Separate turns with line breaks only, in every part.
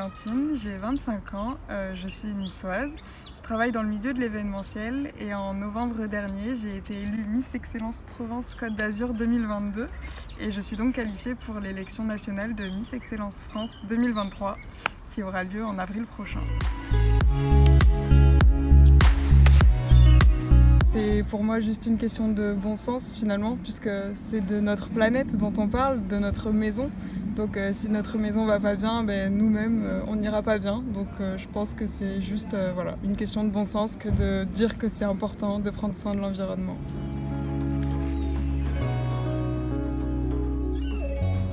Valentine, j'ai 25 ans, je suis niçoise. Je travaille dans le milieu de l'événementiel et en novembre dernier, j'ai été élue Miss Excellence Provence-Côte d'Azur 2022 et je suis donc qualifiée pour l'élection nationale de Miss Excellence France 2023 qui aura lieu en avril prochain. C'est pour moi juste une question de bon sens finalement, puisque c'est de notre planète dont on parle, de notre maison. Donc si notre maison va pas bien, nous-mêmes on n'ira pas bien. Donc je pense que c'est juste une question de bon sens que de dire que c'est important de prendre soin de l'environnement.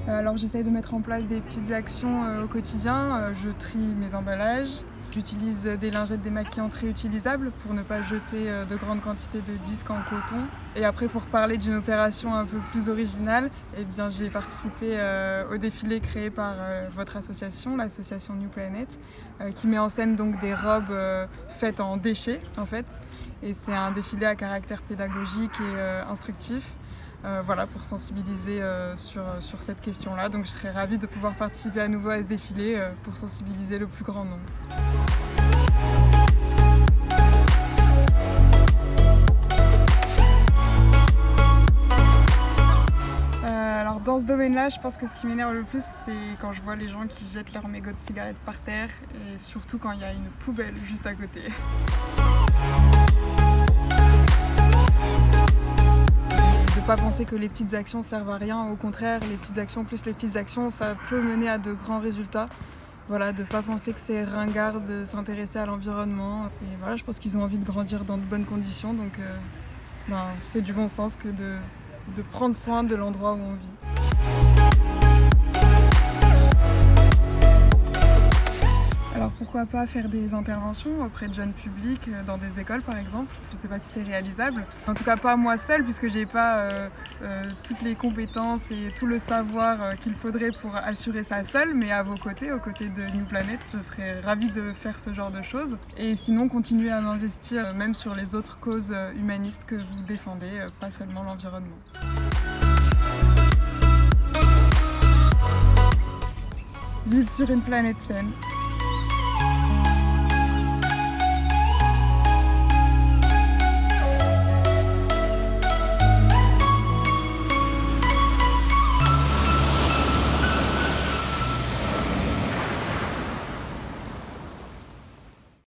Alors j'essaye de mettre en place des petites actions au quotidien. Je trie mes emballages. J'utilise des lingettes démaquillantes réutilisables pour ne pas jeter de grandes quantités de disques en coton. Et après, pour parler d'une opération un peu plus originale, j'ai participé au défilé créé par votre association, l'association New Planet, qui met en scène donc des robes faites en déchets en fait. Et c'est un défilé à caractère pédagogique et instructif. Pour sensibiliser sur cette question-là. Donc je serais ravie de pouvoir participer à nouveau à ce défilé pour sensibiliser le plus grand nombre. Alors dans ce domaine-là, je pense que ce qui m'énerve le plus, c'est quand je vois les gens qui jettent leurs mégots de cigarettes par terre et surtout quand il y a une poubelle juste à côté. De pas penser que les petites actions servent à rien, au contraire, les petites actions plus les petites actions, ça peut mener à de grands résultats. De pas penser que c'est ringard de s'intéresser à l'environnement. Et je pense qu'ils ont envie de grandir dans de bonnes conditions, donc c'est du bon sens que de prendre soin de l'endroit où on vit. Alors pourquoi pas faire des interventions auprès de jeunes publics dans des écoles par exemple. Je ne sais pas si c'est réalisable. En tout cas pas moi seule puisque j'ai pas toutes les compétences et tout le savoir qu'il faudrait pour assurer ça seule, mais à vos côtés, aux côtés de New Planet, je serais ravie de faire ce genre de choses. Et sinon continuer à m'investir même sur les autres causes humanistes que vous défendez, pas seulement l'environnement. Vivre sur une planète saine.